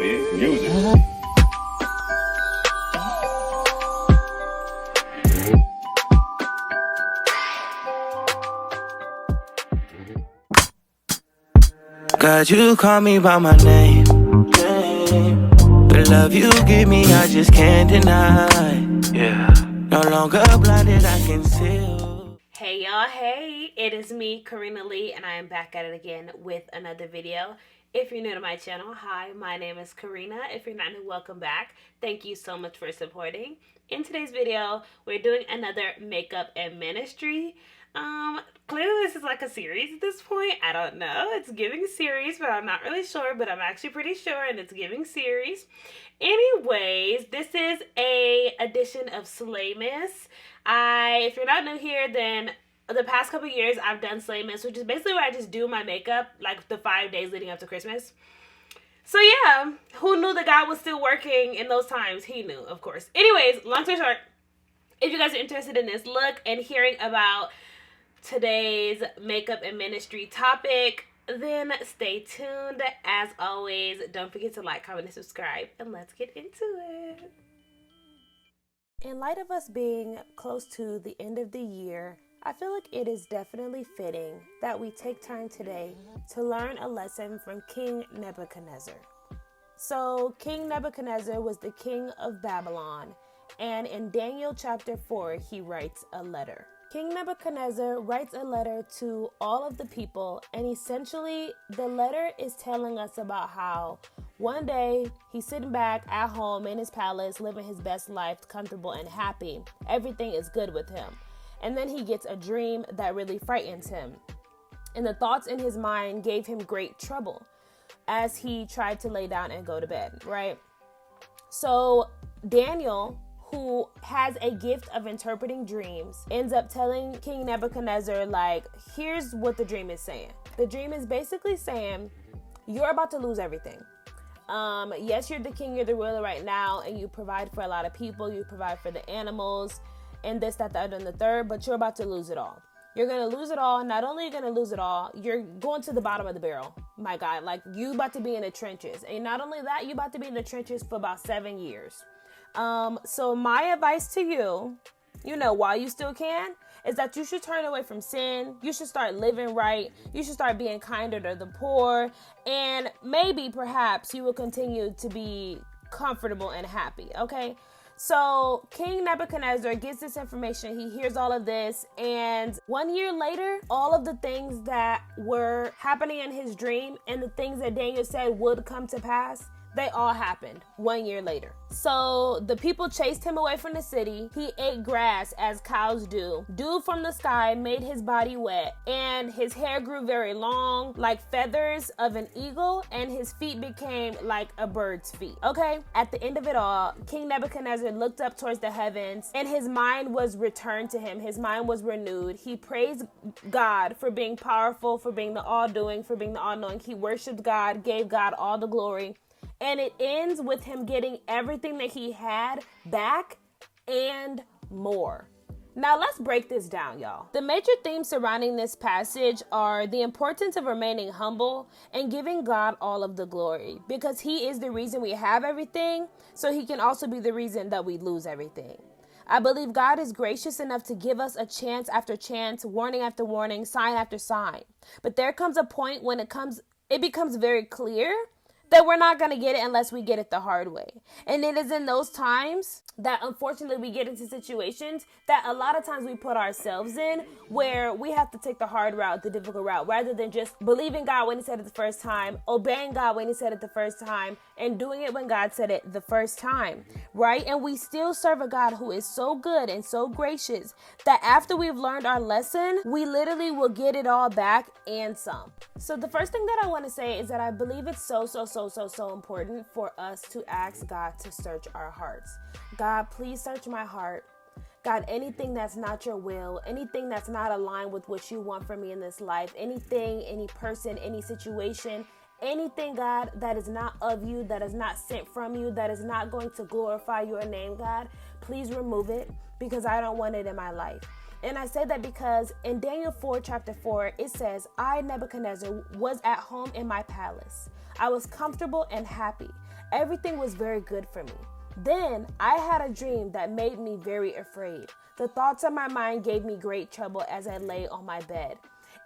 big music. God, you call me by my name. The love you give me, I just can't deny. Yeah, no longer blinded, I can see. Hey y'all, hey, it is me, KaRena Lee, and I am back at it again with another video. If you're new to my channel, hi, my name is KaRena. If you're not new, welcome back. Thank you so much for supporting. In today's video, we're doing another makeup and ministry. Clearly this is like a series at this point. I don't know. It's giving series, but I'm not really sure, but I'm actually pretty sure, and it's giving series. Anyways, this is a edition of Sleighmas. If you're not new here, then the past couple years I've done Sleighmas, which is basically where I just do my makeup like the 5 days leading up to Christmas. So yeah, who knew that God was still working in those times? He knew, of course. Anyways, long story short, if you guys are interested in this look and hearing about today's makeup and ministry topic, then stay tuned. As always, don't forget to like, comment, and subscribe, and let's get into it. In light of us being close to the end of the year, I feel like it is definitely fitting that we take time today to learn a lesson from King Nebuchadnezzar. So King Nebuchadnezzar was the king of Babylon, and in Daniel chapter 4, he writes a letter. King Nebuchadnezzar writes a letter to all of the people, and essentially the letter is telling us about how one day he's sitting back at home in his palace, living his best life, comfortable and happy. Everything is good with him. And then he gets a dream that really frightens him. And the thoughts in his mind gave him great trouble as he tried to lay down and go to bed, right? So Daniel, who has a gift of interpreting dreams, ends up telling King Nebuchadnezzar, like, here's what the dream is saying. The dream is basically saying, you're about to lose everything. Yes, you're the king, you're the ruler right now, and you provide for a lot of people, you provide for the animals, and this, that, the other, and the third, but you're about to lose it all. You're going to lose it all. Not only are you going to lose it all, you're going to the bottom of the barrel, my God. Like, you about to be in the trenches. And not only that, you about to be in the trenches for about 7 years. So my advice to you, while you still can, is that you should turn away from sin. You should start living right. You should start being kinder to the poor. And maybe, perhaps, you will continue to be comfortable and happy, okay? So King Nebuchadnezzar gets this information. He hears all of this. And 1 year later, all of the things that were happening in his dream and the things that Daniel said would come to pass, they all happened 1 year later. So the people chased him away from the city. He ate grass as cows do. Dew from the sky made his body wet, and his hair grew very long, like feathers of an eagle, and his feet became like a bird's feet. Okay? At the end of it all, King Nebuchadnezzar looked up towards the heavens, and his mind was returned to him. His mind was renewed. He praised God for being powerful, for being the all-doing, for being the all-knowing. He worshiped God, gave God all the glory. And it ends with him getting everything that he had back and more. Now let's break this down, y'all. The major themes surrounding this passage are the importance of remaining humble and giving God all of the glory, because he is the reason we have everything, so he can also be the reason that we lose everything. I believe God is gracious enough to give us a chance after chance, warning after warning, sign after sign. But there comes a point when it becomes very clear that we're not going to get it unless we get it the hard way. And it is in those times that unfortunately we get into situations that a lot of times we put ourselves in, where we have to take the hard route, the difficult route, rather than just believing God when he said it the first time, obeying God when he said it the first time, and doing it when God said it the first time, right? And we still serve a God who is so good and so gracious that after we've learned our lesson, we literally will get it all back and some. So the first thing that I want to say is that I believe it's so important for us to ask God to search our hearts. God, please search my heart. God, anything that's not your will, anything that's not aligned with what you want for me in this life, anything, any person, any situation, anything, God, that is not of you, that is not sent from you, that is not going to glorify your name, God, please remove it, because I don't want it in my life. And I say that because in Daniel 4, chapter 4, it says, I, Nebuchadnezzar, was at home in my palace. I was comfortable and happy. Everything was very good for me. Then I had a dream that made me very afraid. The thoughts of my mind gave me great trouble as I lay on my bed.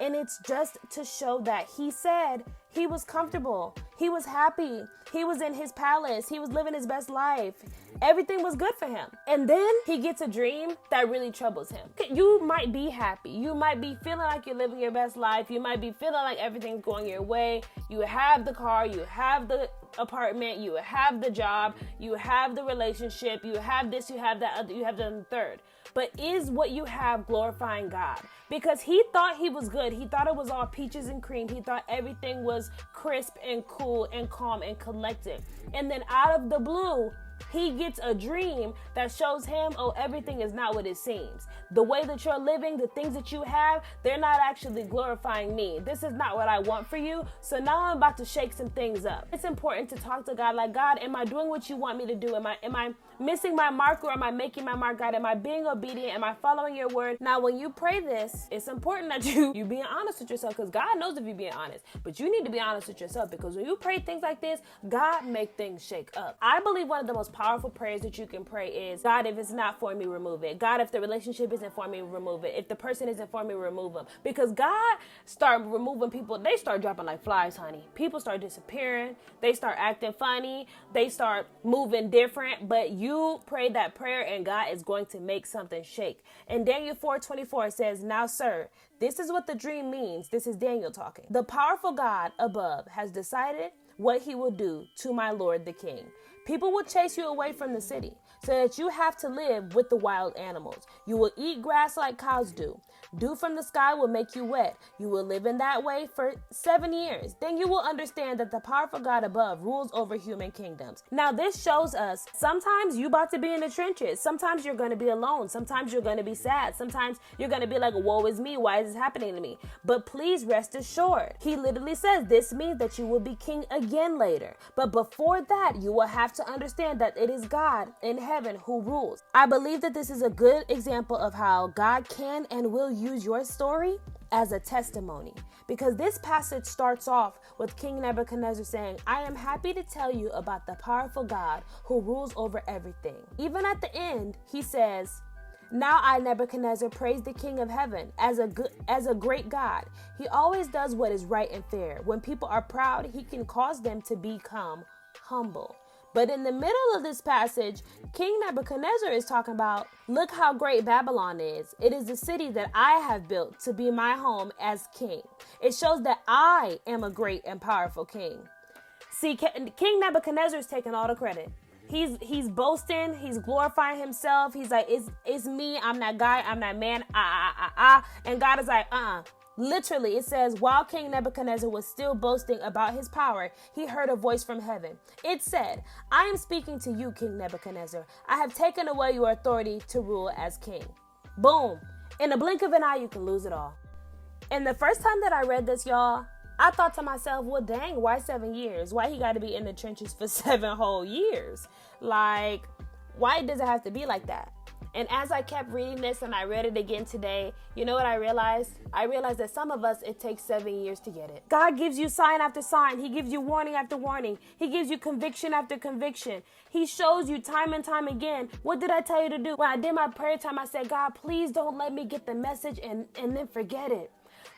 And it's just to show that he said he was comfortable. He was happy. He was in his palace. He was living his best life. Everything was good for him. And then he gets a dream that really troubles him. You might be happy. You might be feeling like you're living your best life. You might be feeling like everything's going your way. You have the car. You have the apartment. You have the job. You have the relationship. You have this. You have that other. You have the third. But is what you have glorifying God? Because he thought he was good. He thought it was all peaches and cream. He thought everything was crisp and cool and calm and collected. And then out of the blue, he gets a dream that shows him, oh, everything is not what it seems. The way that you're living, the things that you have, they're not actually glorifying me. This is not what I want for you. So now I'm about to shake some things up. It's important to talk to God like, God, am I doing what you want me to do? Am I missing my mark, or am I making my mark, God? Am I being obedient? Am I following your word? Now, when you pray this, it's important that you being honest with yourself, because God knows if you're being honest, but you need to be honest with yourself, because when you pray things like this, God make things shake up. I believe one of the most powerful prayers that you can pray is, God, if it's not for me, remove it. God, if the relationship isn't for me, remove it. If the person isn't for me, remove them. Because God start removing people, they start dropping like flies, honey. People start disappearing. They start acting funny. They start moving different. But you pray that prayer and God is going to make something shake. And Daniel 4:24 says, now, sir, this is what the dream means. This is Daniel talking. The powerful God above has decided what he will do to my Lord the King. People will chase you away from the city so that you have to live with the wild animals. You will eat grass like cows do. Dew from the sky will make you wet. You will live in that way for 7 years. Then you will understand that the powerful God above rules over human kingdoms. Now this shows us sometimes you about to be in the trenches. Sometimes you're going to be alone. Sometimes you're going to be sad. Sometimes you're going to be like, woe is me. Why is this happening to me? But please rest assured. He literally says this means that you will be king again later. But before that, you will have to understand that it is God in heaven who rules. I believe that this is a good example of how God can and will use your story as a testimony, because this passage starts off with King Nebuchadnezzar saying, I am happy to tell you about the powerful God who rules over everything. Even at the end, he says, now I, Nebuchadnezzar, praise the King of heaven as a great God. He always does what is right and fair. When people are proud, he can cause them to become humble. But in the middle of this passage, King Nebuchadnezzar is talking about, look how great Babylon is. It is the city that I have built to be my home as king. It shows that I am a great and powerful king. See, King Nebuchadnezzar is taking all the credit. He's boasting. He's glorifying himself. He's like, it's me. I'm that guy. I'm that man. And God is like, Literally, it says, while King Nebuchadnezzar was still boasting about his power, he heard a voice from heaven. It said, I am speaking to you, King Nebuchadnezzar. I have taken away your authority to rule as king. Boom. In the blink of an eye, you can lose it all. And the first time that I read this, y'all, I thought to myself, well, dang, why 7 years? Why he got to be in the trenches for 7 whole years? Like, why does it have to be like that? And as I kept reading this and I read it again today, you know what I realized? I realized that some of us, it takes 7 years to get it. God gives you sign after sign. He gives you warning after warning. He gives you conviction after conviction. He shows you time and time again. What did I tell you to do? When I did my prayer time, I said, God, please don't let me get the message and then forget it.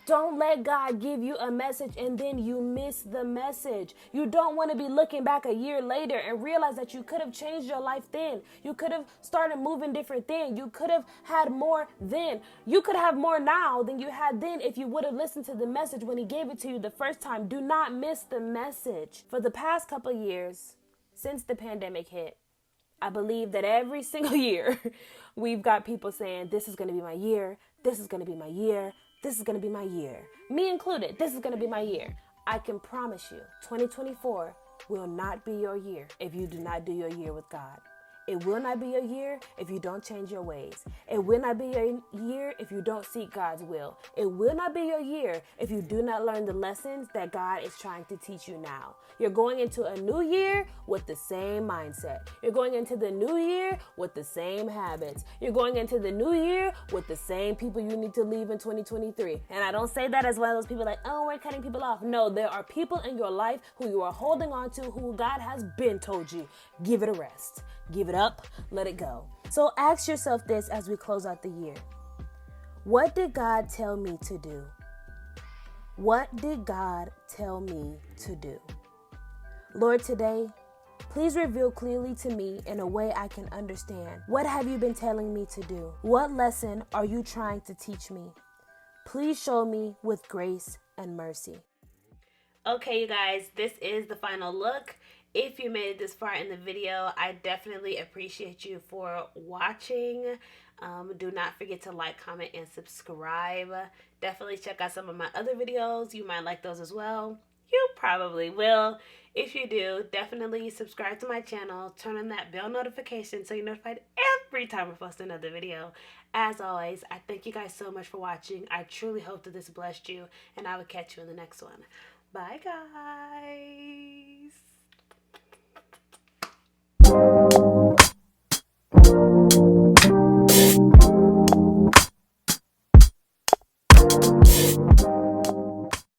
Don't let God give you a message and then you miss the message. You don't want to be looking back a year later and realize that you could have changed your life then. You could have started moving different then. You could have had more then. You could have more now than you had then if you would have listened to the message when he gave it to you the first time. Do not miss the message. For the past couple of years, since the pandemic hit, I believe that every single year we've got people saying, this is going to be my year. This is going to be my year. This is going to be my year. Me included, this is going to be my year. I can promise you, 2024 will not be your year if you do not do your year with God. It will not be a year if you don't change your ways. It will not be a year if you don't seek God's will. It will not be a year if you do not learn the lessons that God is trying to teach you now. You're going into a new year with the same mindset. You're going into the new year with the same habits. You're going into the new year with the same people you need to leave in 2023. And I don't say that as one of those people like, oh, we're cutting people off. No, there are people in your life who you are holding on to who God has been told you, give it a rest. Give it up, let it go. So ask yourself this as we close out the year. What did God tell me to do? What did God tell me to do? Lord, today, please reveal clearly to me in a way I can understand. What have you been telling me to do? What lesson are you trying to teach me? Please show me with grace and mercy. Okay, you guys, this is the final look. If you made it this far in the video, I definitely appreciate you for watching. Do not forget to like, comment, and subscribe. Definitely check out some of my other videos. You might like those as well. You probably will. If you do, definitely subscribe to my channel. Turn on that bell notification so you're notified every time I post another video. As always, I thank you guys so much for watching. I truly hope that this blessed you, and I will catch you in the next one. Bye, guys.